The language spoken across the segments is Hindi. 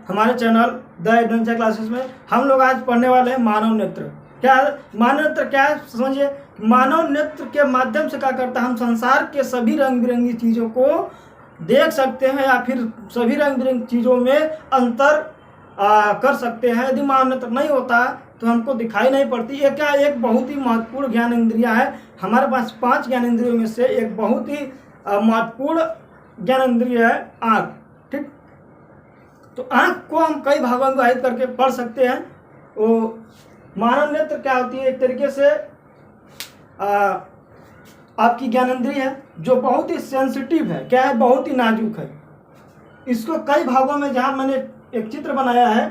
हमारे चैनल द एडवेंचर क्लासेस में हम लोग आज पढ़ने वाले हैं मानव नेत्र। क्या है मानव नेत्र? क्या है समझिए। मानव नेत्र के माध्यम से क्या करता है, हम संसार के सभी रंग बिरंगी चीज़ों को देख सकते हैं या फिर सभी रंग बिरंगी चीज़ों में अंतर कर सकते हैं। यदि मानव नेत्र नहीं होता तो हमको दिखाई नहीं पड़ती। ये क्या, एक बहुत ही महत्वपूर्ण ज्ञान इंद्रियां है। हमारे पास 5 ज्ञान इंद्रियों में से एक बहुत ही महत्वपूर्ण ज्ञान इंद्रिय है आँख। ठीक, तो आँख को हम कई भागों में विभाजित करके पढ़ सकते हैं। वो मानव नेत्र क्या होती है, एक तरीके से आपकी ज्ञानेंद्रिय है जो बहुत ही सेंसिटिव है। क्या है, बहुत ही नाजुक है। इसको कई भागों में, जहाँ मैंने एक चित्र बनाया है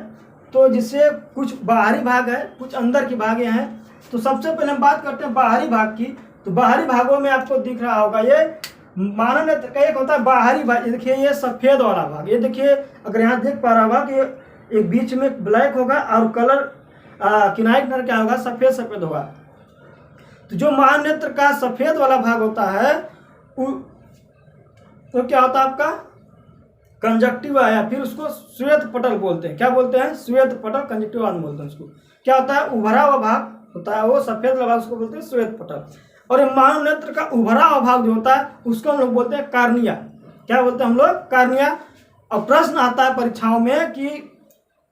तो जिससे कुछ बाहरी भाग है, कुछ अंदर की भागे हैं। तो सबसे पहले हम बात करते हैं बाहरी भाग की। तो बाहरी भागों में आपको दिख रहा होगा ये मानव नेत्र का एक होता है बाहरी भाग। ये देखिए, ये सफ़ेद वाला भाग, ये देखिए, अगर यहाँ देख पा रहा होगा कि एक बीच में ब्लैक होगा और कलर किनारे किनारे क्या होगा, सफ़ेद सफ़ेद होगा। तो जो मानव नेत्र का सफ़ेद वाला भाग होता है तो क्या होता है आपका कंजक्टिवा, या फिर उसको श्वेत पटल बोलते हैं। क्या बोलते हैं? श्वेत पटल, कंजक्टिवा बोलते हैं उसको। क्या होता है, उभरा हुआ भाग होता है, वो सफ़ेद वाला भाग, उसको बोलते हैं श्वेत पटल। और ये मानव नेत्र का उभरा हुआ भाग जो होता है उसको हम लोग बोलते हैं कार्निया। क्या बोलते हैं हम लोग? कार्निया। और प्रश्न आता है परीक्षाओं में कि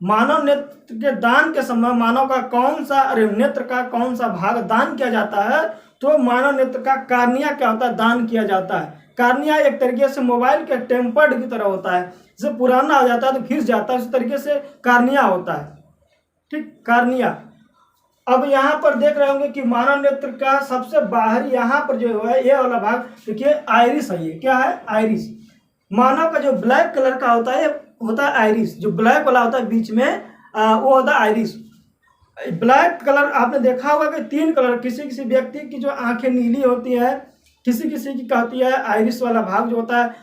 मानव नेत्र के दान के समय मानव का कौन सा, नेत्र का कौन सा भाग दान किया जाता है? तो मानव नेत्र का कार्निया क्या होता है, दान किया जाता है। कार्निया एक तरीके से मोबाइल के टेम्पर्ड की तरह होता है, जैसे पुराना हो जाता है तो घिस जाता है, उस तरीके से कार्निया होता है। ठीक, कार्निया। अब यहाँ पर देख रहे होंगे कि मानव नेत्र का सबसे बाहरी यहाँ पर जो है ये वाला भाग, देखिए आइरिस है। ये क्या है? आइरिस। मानव का जो ब्लैक कलर का होता है होता है आइरिस। जो ब्लैक वाला होता है बीच में वो होता है आइरिस। ब्लैक कलर आपने देखा होगा कि 3 कलर, किसी किसी व्यक्ति की जो आंखें नीली होती है, किसी किसी की क्या होती है, आइरिस वाला भाग जो होता है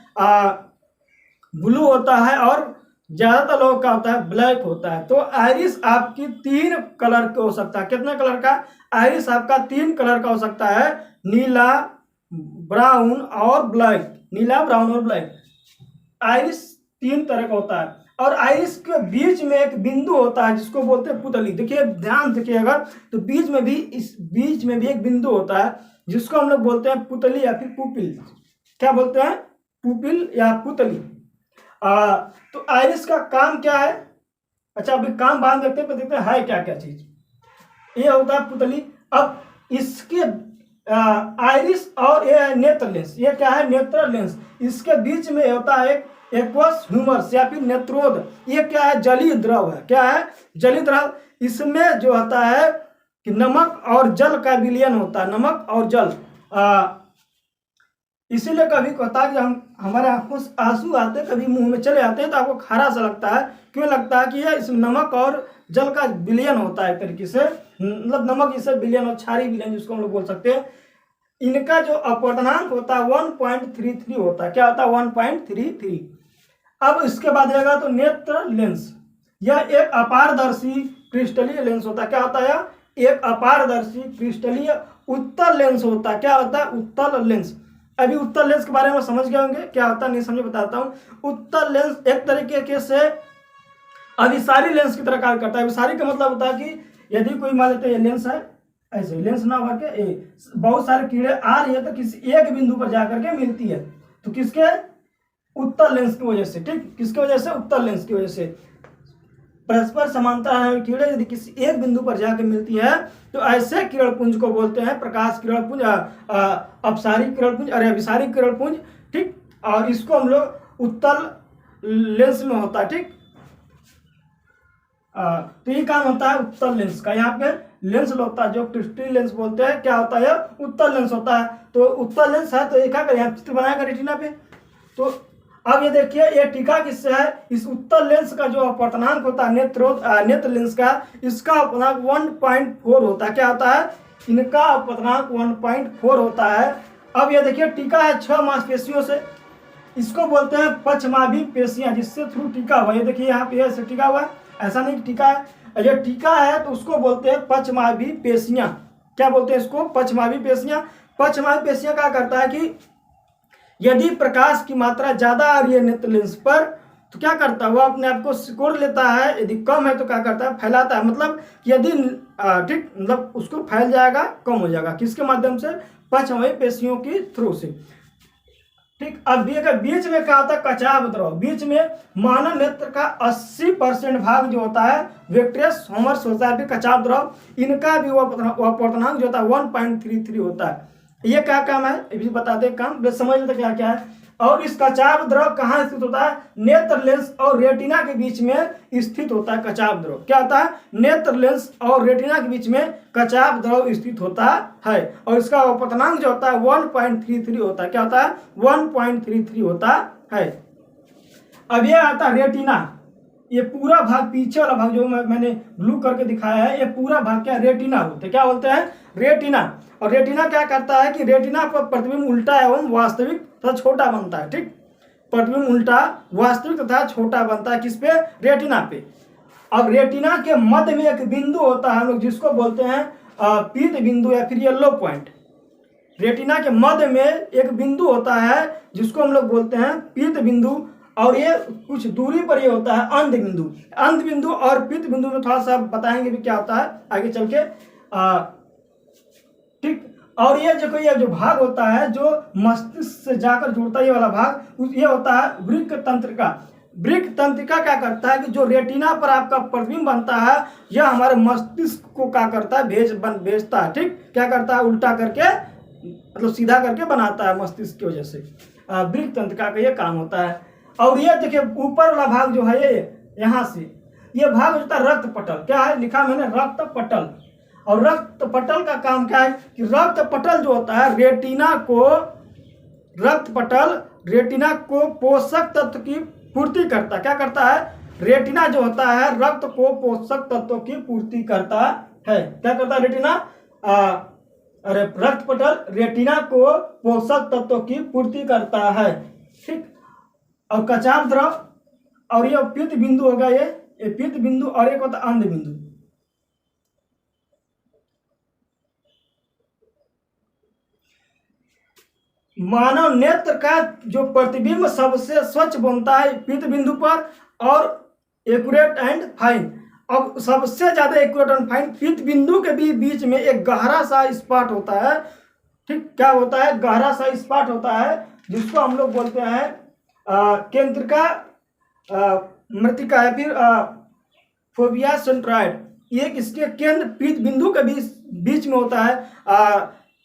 ब्लू होता है, और ज़्यादातर लोगों का होता है ब्लैक होता है। तो आइरिस आपकी 3 कलर का हो सकता है। कितने कलर का? आइरिस आपका 3 कलर का हो सकता है, नीला, ब्राउन और ब्लैक। नीला, ब्राउन और ब्लैक। आइरिस 3 तरह का होता है। और आइरिस के बीच में एक बिंदु होता है जिसको बोलते हैं पुतली। देखिए, ध्यान देखिए अगर, तो बीच में भी, इस बीच में भी एक बिंदु होता है जिसको हम लोग बोलते हैं पुतली या फिर पुपिल। क्या बोलते हैं? पुपिल या पुतली। तो आइरिस का काम क्या है? अच्छा, अभी काम बाद में देखते हैं है क्या क्या चीज। ये होता है पुतली। अब इसके आइरिस और ये नेत्र लेंस, ये क्या है? नेत्र लेंस। इसके बीच में होता है एक एक्वस ह्यूमरस या फिर नेत्रोद। ये क्या है? जलीय द्रव है। क्या है? जलीय द्रव। इसमें जो होता है कि नमक और जल का विलयन होता है, नमक और जल। इसीलिए कभी होता है कि हमारे आंखों से आंसू आते हैं, कभी मुंह में चले आते हैं तो आपको खारा सा लगता है। क्यों लगता है? कि ये इसमें नमक और जल का विलयन होता है, एक तरीके से, मतलब नमक इसे विलयन और क्षारीय विलयन जिसको हम लोग बोल सकते हैं। इनका जो अपवर्तनांक होता है 1.33 होता है। क्या होता है? 1.33। अब इसके बाद रहेगा तो नेत्र लेंस। यह एक अपारदर्शी क्रिस्टलीय लेंस होता है। क्या होता है? एक अपारदर्शी क्रिस्टलीय उत्तल लेंस होता है। क्या होता है? उत्तल लेंस। अभी उत्तल लेंस के बारे में समझ गए होंगे, क्या होता है नहीं समझे बताता हूँ। उत्तल लेंस एक तरीके से अभिसारी लेंस की तरह कार्य करता है। अभिसारी का मतलब होता है कि यदि कोई मान लेते हैं ये लेंस है, ऐसे लेंस ना भर के बहुत सारे कीड़े आ रही है तो किसी एक बिंदु पर जाकर के मिलती है। तो किसके? उत्तल लेंस की वजह से। ठीक, किसकी वजह से? उत्तल लेंस की वजह से। परस्पर समांतर किरण यदि किसी एक बिंदु पर जाकर मिलती है तो ऐसे किरण पुंज को बोलते हैं प्रकाश किरण पुंज, अपसारी किरण पुंज, अरे अभिसारी किरण पुंज। ठीक, और इसको हम लोग उत्तल लेंस में होता है। ठीक, तो ये काम होता है उत्तल लेंस का। यहाँ पे लेंस होता है जो क्रिस्टलीय लेंस बोलते हैं। क्या होता है? उत्तल लेंस होता है। तो उत्तल लेंस है तो ये क्या करें, चित्र बनाएगा रेटिना पे। तो अब ये देखिए, ये टीका किससे है? इस उत्तल लेंस का जो अपवर्तनांक होता है नेत्र लेंस का, इसका अपवर्तनांक 1.4 होता है। क्या होता है? इनका अपवर्तनांक 1.4 होता है। अब ये देखिए, टीका है 6 मांसपेशियों से। इसको बोलते हैं पक्षमाभी पेशियां, जिससे थ्रू टीका हुआ। ये देखिए यहाँ पे ऐसे टीका हुआ, ऐसा नहीं टीका है, ये टीका है तो उसको बोलते हैं पक्षमाभी पेशियां। क्या बोलते हैं इसको? पक्षमाभी पेशियां। पक्षमाभी पेशियां क्या करता है कि यदि प्रकाश की मात्रा ज्यादा आ रही है नेत्र लेंस पर तो क्या करता है वो अपने आप को सिकोड़ लेता है, यदि कम है तो क्या करता है फैलाता है, मतलब यदि ठीक मतलब उसको फैल जाएगा, कम हो जाएगा, किसके माध्यम से, पक्षवायी पेशियों की थ्रू से। ठीक, अब बीच में क्या होता है कचाव द्रव, बीच में मानव नेत्र का 80% भाग जो होता है विट्रियस होमर्स होता है, फिर कचाव द्रव, इनका भी अपवर्तनांक जो होता है 1.33 होता है। ये क्या काम है ये भी बताते हैं, काम समझ लेते क्या क्या है। और इस कचाव द्रव कहाँ स्थित होता है, नेत्र लेंस और रेटिना के बीच में स्थित होता है कचाव द्रव। क्या होता है, नेत्र लेंस और रेटिना के बीच में कचाव द्रव स्थित होता है, और इसका अपवर्तनांक जो होता है 1.33 होता है। क्या होता है, 1.33 होता है। अब ये आता है रेटिना, ये पूरा भाग, पीछे वाला भाग जो मैंने ब्लू करके दिखाया है, ये पूरा भाग क्या रेटिना बोलते हैं, क्या बोलते हैं, रेटिना। और रेटिना क्या करता है कि रेटिना पर प्रतिबिंब उल्टा एवं वास्तविक तथा छोटा बनता है। ठीक, प्रतिबिंब उल्टा, वास्तविक तथा छोटा बनता है किस पे, रेटिना पे। अब रेटिना के मध्य में एक बिंदु होता है, हम लोग जिसको बोलते हैं पीत बिंदु या फिर येलो पॉइंट। रेटिना के मध्य में एक बिंदु होता है जिसको हम लोग बोलते हैं पीत बिंदु, और ये कुछ दूरी पर ये होता है अंध बिंदु। अंध बिंदु और पीत बिंदु में थोड़ा सा बताएंगे भी क्या होता है आगे चल के। ठीक, और ये जो भाग होता है जो मस्तिष्क से जाकर जुड़ता है, ये वाला भाग, ये होता है वृक्क तंत्रिका। वृक्क तंत्रिका क्या करता है कि जो रेटिना पर आपका प्रतिबिंब बनता है, यह हमारे मस्तिष्क को क्या करता है, भेजता है। ठीक, क्या करता है, उल्टा करके मतलब सीधा करके बनाता है मस्तिष्क की वजह से। वृक्क तंत्रिका का ये काम होता है। और ये देखिए ऊपर वाला भाग जो है ये यहाँ से, ये भाग होता है रक्त पटल। क्या है लिखा मैंने, रक्त पटल। और रक्त पटल का काम क्या है कि रक्त पटल जो होता है रेटिना को पोषक तत्व की पूर्ति करता है। क्या करता है, रेटिना जो होता है रक्त को पोषक तत्वों की पूर्ति करता है। क्या करता है रेटिना, रक्त पटल रेटिना को पोषक तत्वों की पूर्ति करता है। ठीक, और कचाव द्रव, और ये पीत बिंदु होगा, ये पीत बिंदु, और एक होता है अंध बिंदु। मानव नेत्र का जो प्रतिबिंब सबसे स्वच्छ बनता है पीत बिंदु पर, और एक्यूरेट एंड फाइन। अब सबसे ज्यादा एक्यूरेट एंड फाइन पीत बिंदु के भी बीच में एक गहरा सा स्पॉट होता है। ठीक, क्या होता है, गहरा सा स्पॉट होता है जिसको हम लोग बोलते हैं केंद्रिका मृतिका या फिर फोविया सेंट्रॉइड। ये इसके केंद्र पीत बिंदु के बीच में होता है,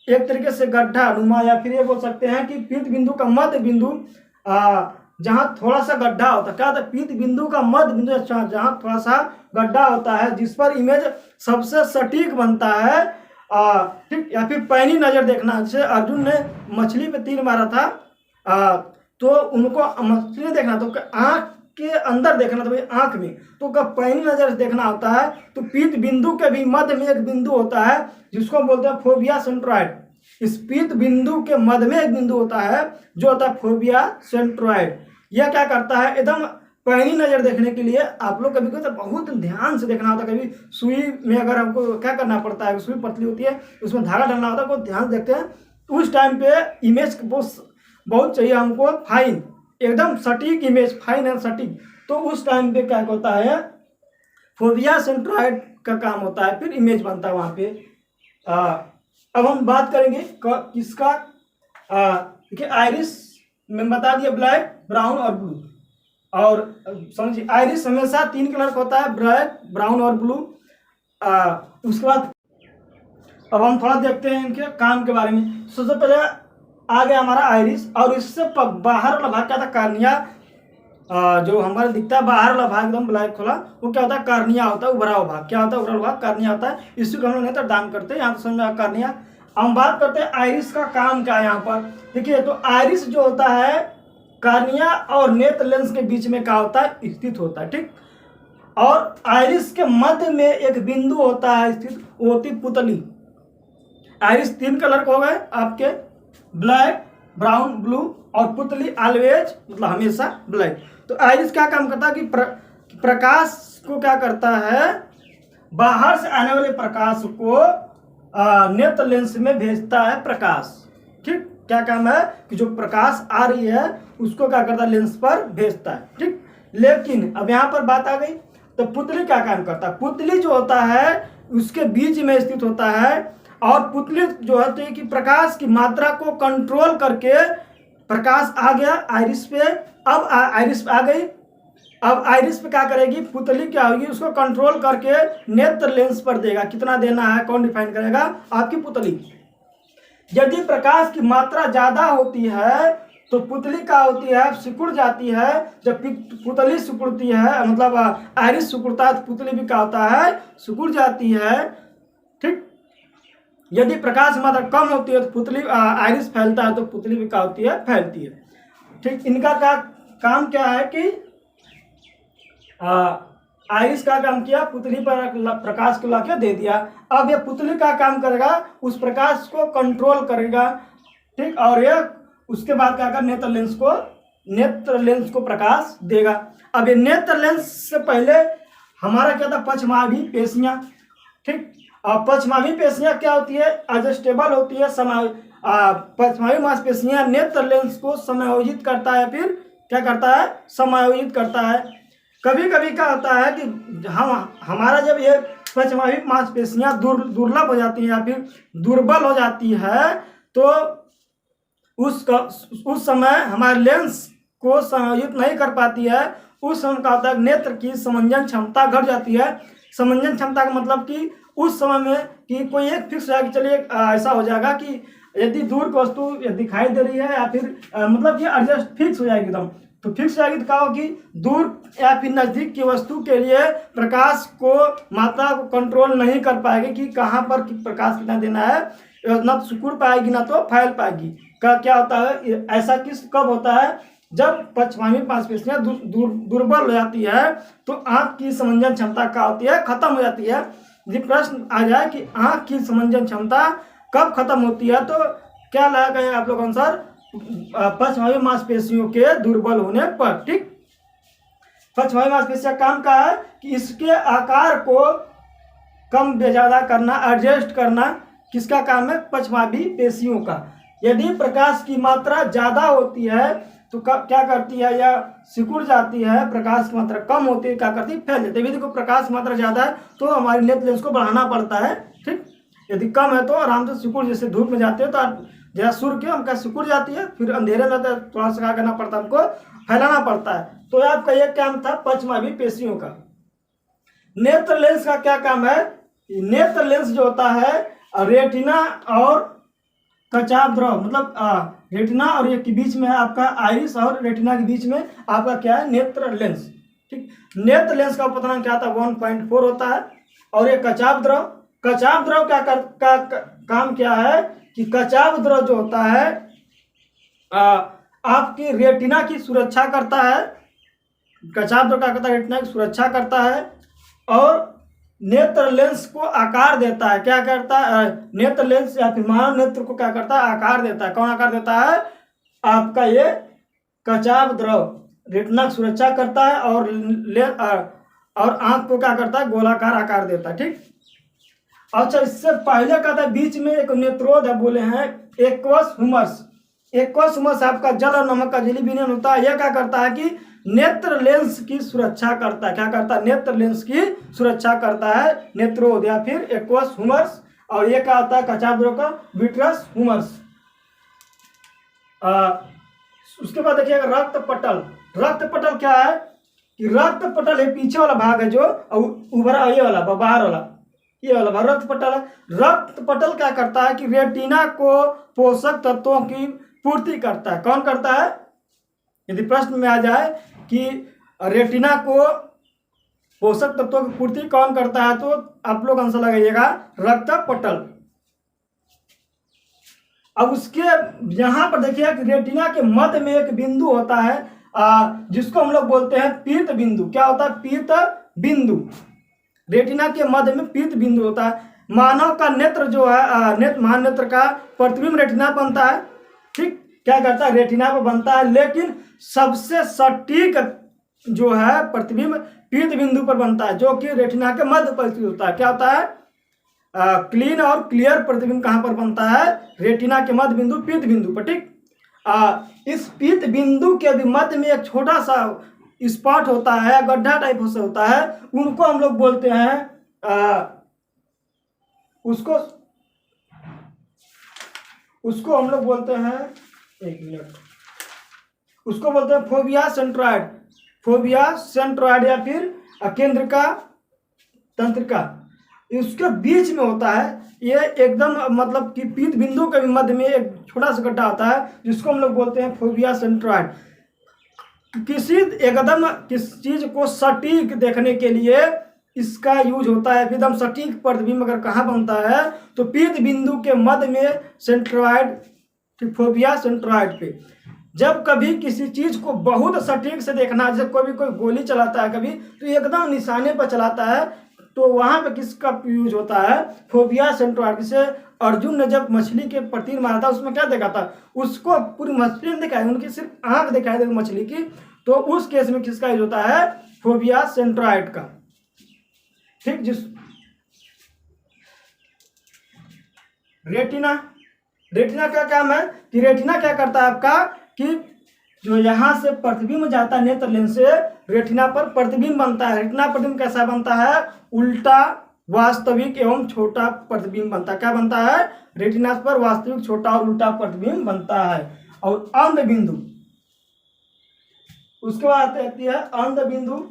एक तरीके से गड्ढा नुमा, या फिर ये बोल सकते हैं कि पीत बिंदु का मध्य बिंदु जहां थोड़ा सा गड्ढा होता है। क्या होता है, पीत बिंदु का मध्य बिंदु जहां थोड़ा सा गड्ढा होता है, जिस पर इमेज सबसे सटीक बनता है। ठीक, या फिर पैनी नजर देखना, जैसे अर्जुन ने मछली पे तीर मारा था, तो उनको मछली देखना तो आंख के अंदर देखना था, भाई आंख में, तो कब पैनी नजर से देखना होता है तो पीत बिंदु के भी मध्य में एक बिंदु होता है जिसको बोलते हैं फोविया सेंट्रॉइड। इस पीत बिंदु के मध्य में एक बिंदु होता है जो होता है फोविया सेंट्रॉइड। यह क्या करता है, एकदम पैनी नजर देखने के लिए आप लोग कभी कभी बहुत ध्यान से देखना होता है। कभी सुई में अगर हमको क्या करना पड़ता है, सुई पतली होती है उसमें धागा डालना होता है, बहुत ध्यान से देखते हैं, उस टाइम पे इमेज बहुत चाहिए हमको फाइन, एकदम सटीक इमेज, फाइन एंड सटीक। तो उस टाइम पे क्या होता है, फोविया सेंट्रॉइड का काम होता है, फिर इमेज बनता है वहाँ पे। अब हम बात करेंगे किसका, देखिए आइरिस में बता दिया ब्लैक, ब्राउन और ब्लू। और समझिए आइरिस हमेशा 3 कलर का होता है, ब्लैक, ब्राउन और ब्लू। उसके बाद अब हम थोड़ा देखते हैं इनके काम के बारे में। सबसे पहले आ गया हमारा आइरिस, और इससे बाहर वाला भाग क्या था, कार्निया। जो हमारा दिखता है बाहर वाला भाग एकदम ब्लैक खोला, वो क्या होता है, कार्निया होता है, उभरा हुआ भाग। क्या होता है, उभरा हुआ भाग कार्निया होता है। इसी को हम लोग नेत्र दान करते हैं, यहाँ तो समझ में कार्निया। हम बात करते हैं आइरिस का काम क्या है यहाँ पर। देखिए तो आइरिस जो होता है कार्निया और नेत्र लेंस के बीच में क्या होता है, स्थित होता है। ठीक, और आइरिस के मध्य में एक बिंदु होता है स्थित, वो होती पुतली। आइरिस 3 कलर के हो गए आपके, ब्लैक, ब्राउन, ब्लू, और पुतली ऑलवेज मतलब हमेशा ब्लैक। तो आइरिस क्या काम करता है कि प्रकाश को क्या करता है, बाहर से आने वाले प्रकाश को नेत्र लेंस में भेजता है प्रकाश। ठीक, क्या काम है कि जो प्रकाश आ रही है उसको क्या करता है, लेंस पर भेजता है। ठीक, लेकिन अब यहाँ पर बात आ गई, तो पुतली क्या काम करता है? पुतली जो होता है उसके बीच में स्थित होता है, और पुतली जो होती है कि प्रकाश की मात्रा को कंट्रोल करके, प्रकाश आ गया आइरिस पे, अब आइरिस आ गई, अब आइरिस पे क्या करेगी पुतली, क्या होगी, उसको कंट्रोल करके नेत्र लेंस पर देगा, कितना देना है कौन डिफाइन करेगा? आपकी पुतली। यदि प्रकाश की मात्रा ज्यादा होती है तो पुतली क्या होती है? सिकुड़ जाती है। जब पुतली सिकुड़ती है, मतलब आइरिस सिकुड़ता है, तो पुतली भी क्या होता है? सिकुड़ जाती है। ठीक। यदि प्रकाश की मात्रा कम होती है तो पुतली आइरिस फैलता है, तो पुतली भी क्या होती है? फैलती है। ठीक। इनका क्या काम क्या है कि आइरिस का काम किया, पुतली पर प्रकाश को लाके दे दिया। अब ये पुतली का काम करेगा, उस प्रकाश को कंट्रोल करेगा। ठीक। और ये उसके बाद क्या कर, नेत्र लेंस को प्रकाश देगा। अब ये नेत्र लेंस से पहले हमारा क्या था? पक्षमाभी पेशियां। ठीक। और पक्षमाभी पेशियां क्या होती है? एडजस्टेबल होती है। पक्षमाभी मांसपेशियां नेत्र लेंस को समायोजित करता है, फिर क्या करता है? समायोजित करता है। कभी कभी क्या होता है कि हमारा जब ये पक्षमाभी मांसपेशियां दुर्लभ हो जाती है या फिर दुर्बल हो जाती है, तो उस समय हमारे लेंस को समायोजित नहीं कर पाती है। उस समय क्या होता है? नेत्र की समंजन क्षमता घट जाती है। समंजन क्षमता का मतलब कि उस समय में कि कोई एक फिक्स हो जाएगा, चलिए ऐसा हो जाएगा कि यदि दूर की वस्तु दिखाई दे रही है या फिर मतलब कि एडजस्ट फिक्स हो जाएगी एकदम, तो फिक्स हो जाएगी तो क्या होगी? दूर या फिर नजदीक की वस्तु के लिए प्रकाश को मात्रा को कंट्रोल नहीं कर पाएगी कि कहाँ पर प्रकाश कितना देना है, ना तो सिकुड़ पाएगी ना तो फैल पाएगी। क्या होता है ऐसा? कब होता है? जब पक्षमाभी मांसपेशियां दुर्बल हो जाती है, तो आंख की समंजन क्षमता क्या होती है? खत्म हो जाती है। यदि प्रश्न आ जाए कि आंख की समंजन क्षमता कब खत्म होती है, तो क्या लगाएगा आप लोग आंसर? पक्षमाभी मांसपेशियों के दुर्बल होने पर। ठीक। पक्षमाभी मांसपेशियों का काम क्या है कि इसके आकार को कम ज्यादा करना, एडजस्ट करना, किसका काम है? पक्षमाभी पेशियों का। यदि प्रकाश की मात्रा ज्यादा होती है तो क्या करती है? या सिकुड़ जाती है। प्रकाश की मात्रा कम होती है, क्या करती है? फैल जाती है। देखो प्रकाश की मात्रा ज्यादा है तो हमारे नेत्र लेंस को बढ़ाना पड़ता है। ठीक। यदि कम है तो आराम से सिकुड़, जैसे धूप में जाते हैं तो जरा सूर्य के हमका सिकुड़ जाती है, फिर अंधेरे में थोड़ा सा क्या करना पड़ता है? हमको फैलाना पड़ता है। तो आपका यह काम था पक्षमाभी पेशियों का। नेत्र लेंस का क्या काम है? नेत्र लेंस जो होता है रेटिना और कचाव द्रव, मतलब रेटिना और ये के बीच में है आपका आइरिस, और रेटिना के बीच में आपका क्या है? नेत्र लेंस। ठीक। नेत्र लेंस का उपतनांक क्या था? 1.4 होता है। और ये कचाव द्रव का काम क्या है कि कचाव द्रव जो होता है आपकी रेटिना की सुरक्षा करता है। कचाव द्रव क्या करता है? रेटिना की सुरक्षा करता है और नेत्र लेंस को आकार देता है। क्या करता है? नेत्र लेंस या फिर मानव नेत्र को क्या करता है? आकार देता है। कौन आकार देता है? आपका ये कचाव द्रव रेटिना की सुरक्षा करता है और आंख को क्या करता है? गोलाकार आकार देता है। ठीक। अच्छा, इससे पहले का था बीच में एक नेत्रोद है, बोले हैं एक्वस ह्यूमरस। एक्वस ह्यूमरस आपका जल और नमक का झिल्ली विलीन होता है। यह क्या करता है कि नेत्र लेंस की सुरक्षा करता है। क्या करता है? नेत्र लेंस की सुरक्षा करता है, नेत्रोद या फिर एक्वस ह्यूमरस। और ये क्या होता है? कचाव द्रव का विट्रस ह्यूमरस। उसके बाद देखिएगा रक्त पटल। रक्त पटल क्या है कि रक्त पटल है पीछे वाला भाग है जो उभरा, ये वाला बाहर वाला, ये वाला रक्त पटल है। रक्त पटल क्या करता है कि रेटिना को पोषक तत्वों की पूर्ति करता है। कौन करता है? यदि प्रश्न में आ जाए कि रेटिना को पोषक तत्वों की पूर्ति कौन करता है, तो आप लोग आंसर लगाइएगा रक्त पटल। अब उसके यहां पर देखिए कि रेटिना के मध्य में एक बिंदु होता है जिसको हम लोग बोलते हैं पीत बिंदु। क्या होता है? पीत बिंदु। रेटिना के मध्य में पीत बिंदु होता है। मानव का नेत्र जो है महानेत्र का प्रतिबिंब रेटिना बनता है। ठीक। क्या करता है? रेटिना पर बनता है, लेकिन सबसे सटीक जो है प्रतिबिंब पीत बिंदु पर बनता है, जो कि रेटिना के मध्य पर स्थित होता है। क्या होता है? क्लीन और क्लियर प्रतिबिंब कहाँ पर बनता है? रेटिना के मध्य बिंदु पीत बिंदु पर। ठीक। इस पीत बिंदु के भी मध्य में एक छोटा सा स्पॉट होता है, गड्ढा टाइप से होता है, उनको हम लोग बोलते हैं उसको उसको हम लोग बोलते हैं, एक मिनट, उसको बोलते हैं फोबिया सेंट्रॉइड। फोबिया सेंट्रॉइड या फिर केंद्रिका तंत्रिका, इसके बीच में होता है। ये एकदम मतलब कि पीत बिंदु के मध्य में एक छोटा सा गड्ढा होता है जिसको हम लोग बोलते हैं फोबिया सेंट्रॉइड। किस चीज को सटीक देखने के लिए इसका यूज होता है। एकदम सटीक प्रतिबिंब अगर कहाँ बनता है तो पीत बिंदु के मध्य में सेंट्रॉइड, फोबिया सेंट्रॉइड पे। जब कभी किसी चीज को बहुत सटीक से देखना, जैसे कोई गोली चलाता है कभी तो एकदम निशाने पर चलाता है, तो वहां पे किसका यूज होता है, फोबिया सेंट्रॉइड। जैसे अर्जुन ने जब मछली के प्रतीक मारा था उसमें क्या देखा था, उसको पूरी मछली नहीं दिखाई, उनकी सिर्फ आंख दिखाई दे मछली की, तो उस केस में किसका यूज होता है, फोबिया सेंट्रॉइड का। ठीक, जिस रेटिना का काम है कि रेटिना क्या करता है आपका, कि जो यहाँ से प्रतिबिंब जाता है नेत्र लेंस से, रेटिना पर प्रतिबिंब बनता है। रेटिना प्रतिबिंब कैसा बनता है, उल्टा वास्तविक एवं छोटा प्रतिबिंब बनता है। क्या बनता है, रेटिना पर वास्तविक छोटा और उल्टा प्रतिबिंब बनता है। और अंध बिंदु, उसके बाद आती है अंध बिंदु,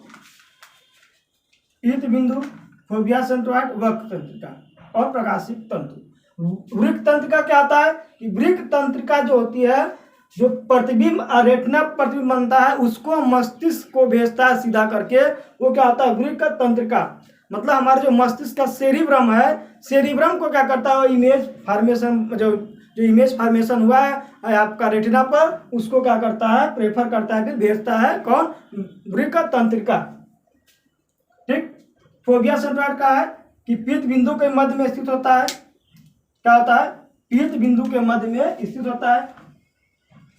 ईत बिंदु, फोबिया सेंट्रॉइड, वक्र तंत्रिका और प्रकाशिक तंतु। वृक्क तंत्रिका क्या आता है कि वृक्क तंत्रिका जो होती है, जो प्रतिबिंब रेटिना प्रतिबिंब बनता है उसको मस्तिष्क को भेजता है सीधा करके, वो क्या होता है, वृक्क तंत्रिका। मतलब हमारे जो मस्तिष्क का सेरिब्रम है, सेरिब्रम को क्या करता है, इमेज फॉर्मेशन, जो इमेज फॉर्मेशन हुआ है आपका रेटिना पर, उसको क्या करता है, प्रेफर करता है, फिर भेजता है कौन, वृक्क तंत्रिका। ठीक, फोबिया सेंट्रॉइड का है कि पीत बिंदु के मध्य में स्थित होता है। क्या होता है, पीत बिंदु के मध्य में स्थित होता है।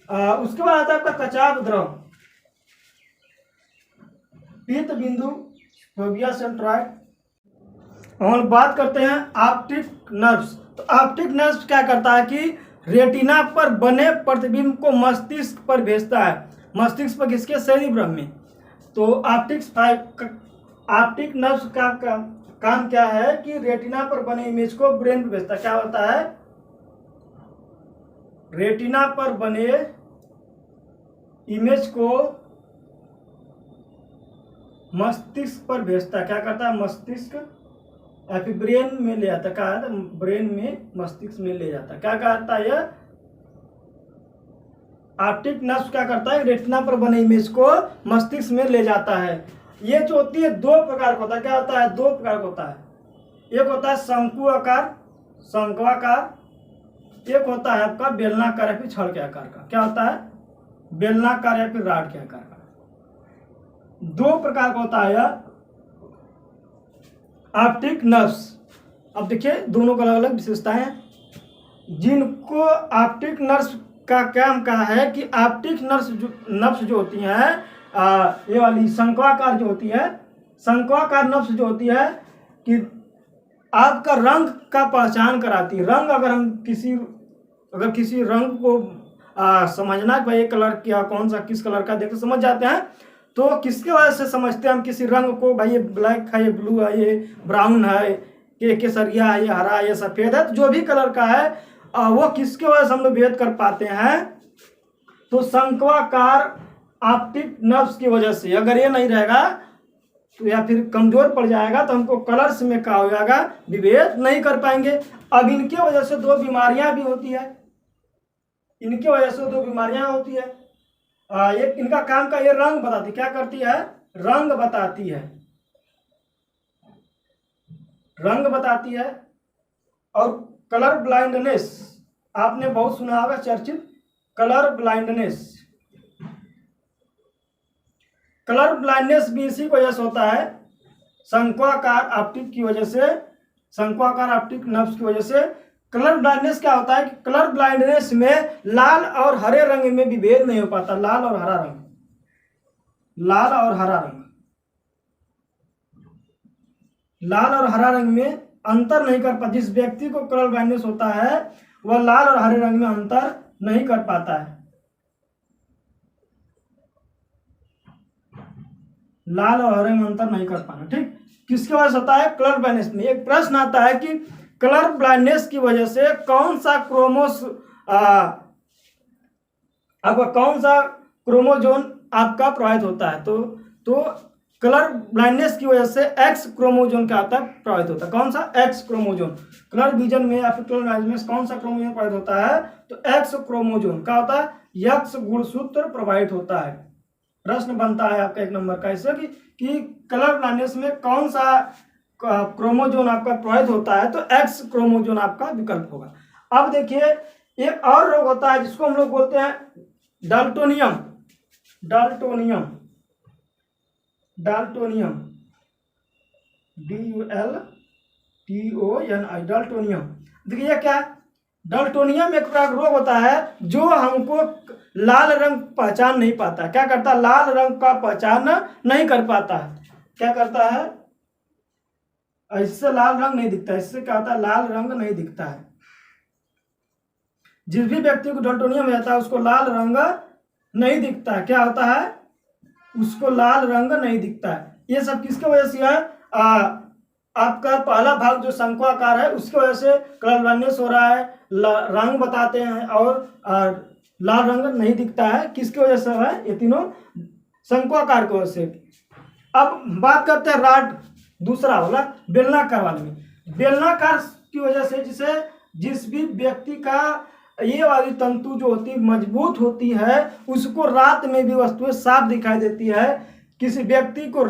उसके बाद आता है आपका कचाप द्रव, पीत बिंदु, फोबिया सेंट्रॉइड। और बात करते हैं ऑप्टिक नर्व्स। तो ऑप्टिक नर्व्स क्या करता है कि रेटिना पर बने प्रतिबिंब को मस्तिष्क पर भेजता है। मस्तिष्क पर किसके, सेरिब्रम में। तो ऑप्टिक नर्व्स का काम क्या है कि रेटिना पर बने इमेज को ब्रेन पे भेजता है। क्या होता है, रेटिना पर बने इमेज को मस्तिष्क पर भेजता है। क्या करता है, मस्तिष्क या फिर ब्रेन में ले जाता है। क्या है, ब्रेन में, मस्तिष्क में ले जाता है। क्या करता है, यह ऑप्टिक नर्व क्या करता है, रेटिना पर बने इमेज को मस्तिष्क में ले जाता है। ये जो होती है दो प्रकार का होता है। क्या होता है, दो प्रकार का होता है। एक होता है शंकु आकार, शंक्वाकार, एक होता है आपका बेलनाकार या फिर छड़ के आकार का। क्या होता है, बेलनाकार या फिर राड के आकार का। दो प्रकार का होता है ऑप्टिक नर्व्स। अब देखिए दोनों का अलग अलग विशेषताएं हैं। जिनको ऑप्टिक नर्व्स का काम क्या है कि ऑप्टिक नर्व्स जो होती हैं, ये वाली शंक्वाकार जो होती है, शंक्वाकार नर्व्स जो होती है कि आपका रंग का पहचान कराती है। रंग अगर किसी रंग को समझना है भाई ये कलर क्या, कौन सा किस कलर का, देखते समझ जाते हैं। तो किसके वजह से समझते हैं हम किसी रंग को, भाई ये ब्लैक है, ये ब्लू है, ये ब्राउन है, ये केसरिया है, ये हरा है, ये सफेद है। तो जो भी कलर का है वो किसके वजह से हम लोग भेद कर पाते हैं, तो शंक्वाकार ऑप्टिक नर्व्स की वजह से। अगर ये नहीं रहेगा तो या फिर कमजोर पड़ जाएगा तो हमको कलर्स में क्या हो जाएगा, विभेद नहीं कर पाएंगे। अब इनके वजह से दो बीमारियां भी होती है, इनके वजह से दो बीमारियां होती है। ये इनका काम का ये रंग बताती, क्या करती है, रंग बताती है, रंग बताती है। और कलर ब्लाइंडनेस, आपने बहुत सुना होगा चर्चित कलर ब्लाइंडनेस। कलर ब्लाइंडनेस भी इसी वजह से होता है, शंक्वाकार ऑप्टिक की वजह से, शंक्वाकार ऑप्टिक नर्व्स की वजह से। कलर ब्लाइंडनेस क्या होता है कि कलर ब्लाइंडनेस में लाल और हरे रंग में विभेद नहीं हो पाता। लाल और हरा रंग, लाल और हरा रंग, लाल और हरा रंग में अंतर नहीं कर पाता। जिस व्यक्ति को कलर ब्लाइंडनेस होता है वह लाल और हरे रंग में अंतर नहीं कर पाता है। लाल और हरे में अंतर नहीं कर पाना, ठीक। किसके वजह से होता है? कलर ब्लाइंडनेस में। एक प्रश्न आता है कि कलर ब्लाइंडनेस की वजह से कौन सा क्रोमोजोन आपका प्रभावित होता है? तो कलर ब्लाइंडनेस की वजह से एक्स क्रोमोजोन क्या होता है? प्रभावित होता है। कौन सा? एक्स क्रोमोजोन। कलर विजन में या फिर कलर ब्लाइंडनेस कौन सा क्रोमोजोन प्रभावित होता है? तो एक्स क्रोमोजोन क्या होता है? एक्स गुणसूत्र प्रभावित होता है। प्रश्न बनता है आपका 1 नंबर का इससे कि कलर ब्लाइंडनेस में कौन सा क्रोमोजोन आपका प्रभावित होता है? तो एक्स क्रोमोजोन आपका विकल्प होगा। अब देखिए एक और रोग होता है जिसको हम लोग बोलते हैं डाल्टोनियम। डाल्टोनियम DULTONI, डाल्टोनियम। देखिए क्या है? डाल्टोनियम एक प्रकार रोग होता है जो हमको लाल रंग पहचान नहीं पाता है। क्या करता है? लाल रंग का पहचान नहीं कर पाता है। क्या करता है? इससे लाल रंग नहीं दिखता है। इससे क्या होता है? लाल रंग नहीं दिखता है। जिस भी व्यक्ति को डाल्टोनियम रहता है उसको लाल रंग नहीं दिखता है। क्या होता है? उसको लाल रंग नहीं दिखता है। ये सब किसके वजह से है? आपका पहला भाग जो शंक्वाकार है उसकी वजह से कलर ब्लाइंडनेस हो रहा है, रंग बताते हैं और लाल रंग नहीं दिखता है। किसकी वजह से है? ये तीनों शंक्वाकार की वजह से। अब बात करते हैं राड, दूसरा वाला बेलनाकार वाले में। बेलनाकार की वजह से जिस भी व्यक्ति का ये वाली तंतु जो होती है मजबूत होती है उसको रात में भी वस्तुएं साफ दिखाई देती है। किसी व्यक्ति को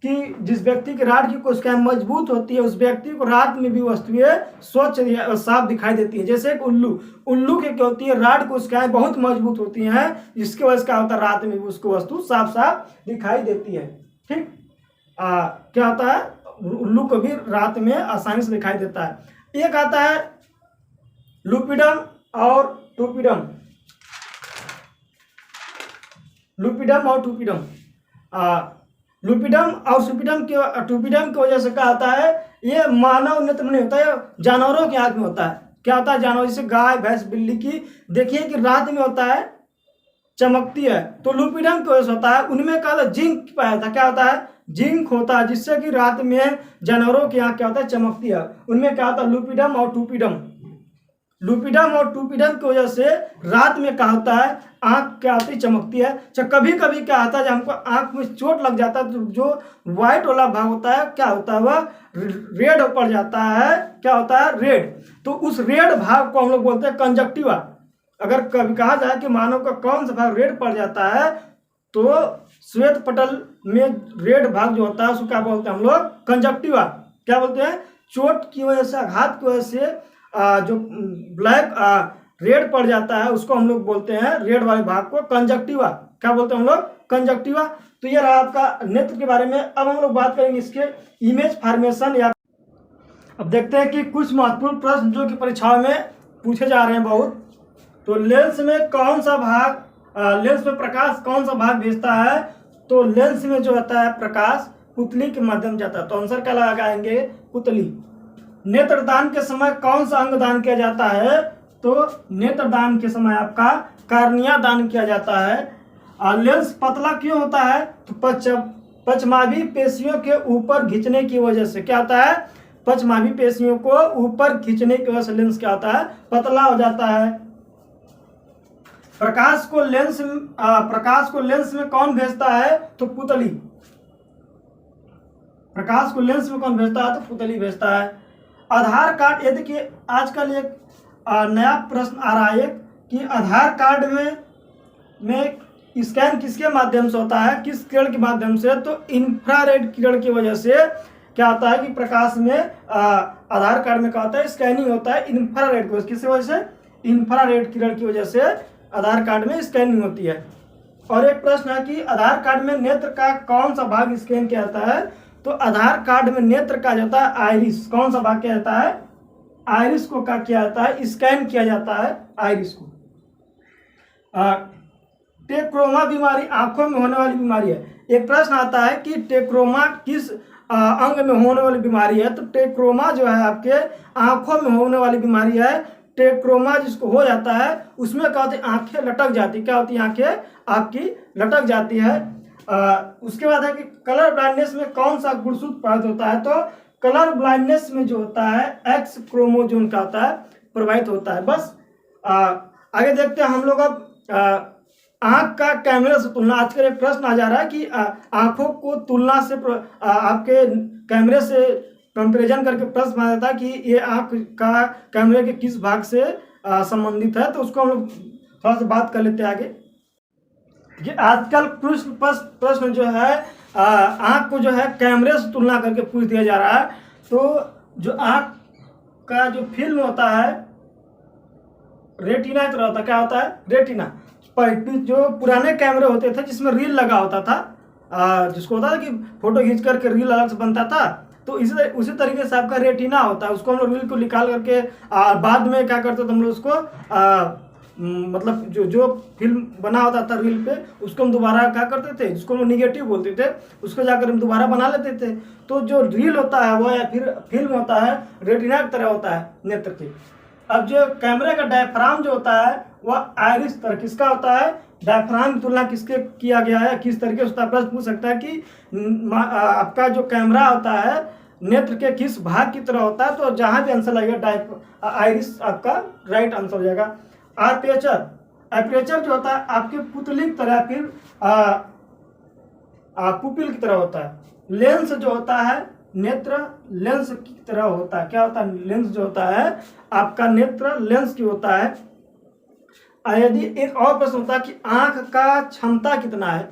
जिस व्यक्ति की राड की कोशिकाएं मजबूत होती है उस व्यक्ति को रात में भी वस्तुएं स्वच्छ साफ दिखाई देती है। जैसे एक उल्लू की क्या होती है? राड कोशिकाएं बहुत मजबूत होती हैं जिसकी वजह से क्या होता है? रात में भी उसको वस्तु साफ साफ दिखाई देती है, ठीक। क्या होता है? उल्लू को भी रात में आसानी से दिखाई देता है। एक आता है लुपिडम और टूपिडम। लुपिडम और टूपिडम। लुपिडम और टूपिडम की वजह से क्या होता है? ये मानव नेत्र में नहीं होता है, जानवरों की आंख में होता है। क्या होता है? जानवर जैसे गाय भैंस बिल्ली की देखिए कि रात में होता है चमकती है, तो लुपिडम की वजह से होता है। उनमें क्या होता है? जिंक पाया था। क्या होता है? जिंक होता है जिससे कि रात में जानवरों की आंख क्या होता है? चमकती है। उनमें क्या होता है? लुपिडम और टूपिडम। लुपिडम और टूपिडम की वजह से रात में क्या होता है? आंख क्या होती है? चमकती है। कभी कभी क्या होता है? जब हमको आंख में चोट लग जाता है तो जो व्हाइट वाला भाग होता है क्या होता है? वह रेड पड़ जाता है। क्या होता है? रेड। तो उस रेड भाग को हम लोग बोलते हैं कंजक्टिवा। अगर कभी कहा जाए कि मानव का कौन सा भाग रेड पड़ जाता है तो श्वेत पटल में रेड भाग जो होता है उसको क्या बोलते हैं हम लोग? कंजक्टिवा। क्या बोलते हैं? चोट की वजह से, आघात की वजह से जो ब्लैक रेड पड़ जाता है उसको हम लोग बोलते हैं, रेड वाले भाग को कंजक्टिवा। क्या बोलते हैं हम लोग? कंजक्टिवा। तो ये रहा आपका नेत्र के बारे में। अब हम लोग बात करेंगे इसके इमेज फॉर्मेशन या अब देखते हैं कि कुछ महत्वपूर्ण प्रश्न जो कि परीक्षाओं में पूछे जा रहे हैं बहुत। तो लेंस में कौन सा भाग लेंस में प्रकाश कौन सा भाग भेजता है? तो लेंस में जो होता है प्रकाश पुतली के माध्यम जाता है। तो आंसर क्या लगाएंगे? पुतली। नेत्रदान के समय कौन सा अंग दान किया जाता है? तो नेत्रदान के समय आपका कार्निया दान किया जाता है। लेंस पतला क्यों होता है? तो पश्चमाभी पेशियों के ऊपर खींचने की वजह से। क्या होता है? पश्चमाभी पेशियों को ऊपर खींचने की वजह से लेंस क्या होता है? पतला हो जाता है। प्रकाश को लेंस में कौन भेजता है? तो पुतली। प्रकाश को लेंस में कौन भेजता है? तो पुतली भेजता है। आधार कार्ड, ये देखिए आजकल एक नया प्रश्न आ रहा है कि आधार कार्ड में स्कैन किसके माध्यम से होता है? किस किरण के माध्यम से? तो इंफ्रारेड किरण की वजह से क्या होता है कि प्रकाश में आधार कार्ड में क्या होता है? स्कैनिंग होता है इंफ्रारेड को। किस वजह से? इंफ्रारेड किरण की वजह से आधार कार्ड में स्कैनिंग होती है। और एक प्रश्न है कि आधार कार्ड में नेत्र का कौन सा भाग स्कैन किया जाता है? तो आधार कार्ड में नेत्र का जाता है आइरिस। कौन सा भाग किया जाता है? आइरिस को क्या किया जाता है? स्कैन किया जाता है आइरिस को। टेक्रोमा बीमारी आंखों में होने वाली बीमारी है। एक प्रश्न आता है कि टेक्रोमा किस अंग में होने वाली बीमारी है? तो टेक्रोमा जो है आपके आंखों में होने वाली बीमारी है। टेक्रोमा जिसको हो जाता है उसमें क्या होती है? आंखें लटक जाती। क्या होती है? आंखें आपकी लटक जाती है। उसके बाद है कि कलर ब्लाइंडनेस में कौन सा गुणसूत्र प्रभावित होता है। तो कलर ब्लाइंडनेस में जो होता है एक्स क्रोमोजोम का होता है, प्रभावित होता है। बस आगे देखते हैं हम लोग अब आँख का कैमरे से तुलना। आज का एक प्रश्न आ जा रहा है कि आँखों को तुलना से आपके कैमरे से कंपेरिजन करके प्रश्न बना जाता है कि ये आँख का कैमरे के किस भाग से संबंधित है। तो उसको हम लोग थोड़ा सा बात कर लेते हैं आगे। ये आजकल प्रश्न जो है आँख को जो है कैमरे से तुलना करके पूछ दिया जा रहा है। तो जो आँख का जो फिल्म होता है रेटिना की तरह होता है। क्या होता है? रेटिना। जो पुराने कैमरे होते थे जिसमें रील लगा होता था, जिसको होता था कि फोटो खींच करके रील अलग से बनता था, तो उसी तरीके से आपका रेटिना होता है। उसको हम लोग रील को निकाल करके बाद में क्या करते थे हम लोग उसको मतलब जो फिल्म बना होता था रील पे, उसको हम दोबारा क्या करते थे, जिसको हम निगेटिव बोलते थे, उसको जाकर हम दोबारा बना लेते थे। तो जो रील होता है वो या फिर फिल्म होता है रेटिना की तरह होता है नेत्र की। अब जो कैमरे का डायफ्राम जो होता है वह आइरिस तरह किसका होता है। डायफ्राम की तुलना किसके किया गया है, किस तरीके से प्रश्न पूछ सकता है कि आपका जो कैमरा होता है नेत्र के किस भाग की तरह होता है। तो जहां भी आंसर लगेगा आइरिस आपका राइट आंसर हो जाएगा। एपर्चर जो होता है आपके पुतली की तरह फिर पुपिल की तरह होता है। लेंस जो होता है नेत्र लेंस की तरह होता है। क्या होता है? लेंस जो होता है आपका नेत्र लेंस की होता है। यदि एक और प्रश्न होता है कि आंख का क्षमता कितना है,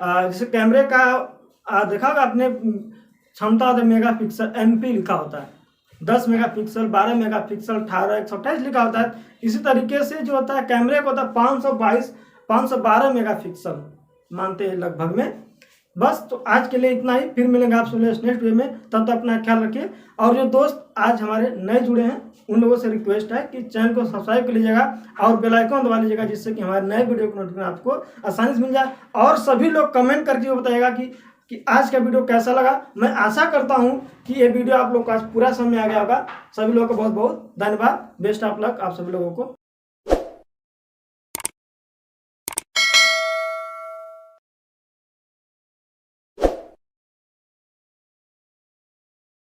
जैसे कैमरे का देखा होगा आपने, क्षमता होता है मेगापिक्सल, MP लिखा होता है, 10 मेगापिक्सल, 12 मेगापिक्सल, 18, 128 लिखा होता है। इसी तरीके से जो होता है कैमरे को होता है 512 मेगापिक्सल मानते हैं लगभग में। बस तो आज के लिए इतना ही, फिर मिलेंगे आपसे नेक्स्ट वीडियो में। तब तक अपना ख्याल रखिए। और जो दोस्त आज हमारे नए जुड़े हैं उन लोगों से रिक्वेस्ट है कि चैनल को सब्सक्राइब कर लीजिएगा और बेल आइकन दबा लीजिएगा, जिससे कि हमारे नए वीडियो का नोटिफिकेशन आपको आसानी से मिल जाए। और सभी लोग कमेंट करके बताइएगा कि आज का वीडियो कैसा लगा। मैं आशा करता हूं कि ये वीडियो आप लोग को आज पूरा समझ में आ गया होगा। सभी लोगों को बहुत बहुत धन्यवाद। बेस्ट ऑफ लक आप सभी लोगों को।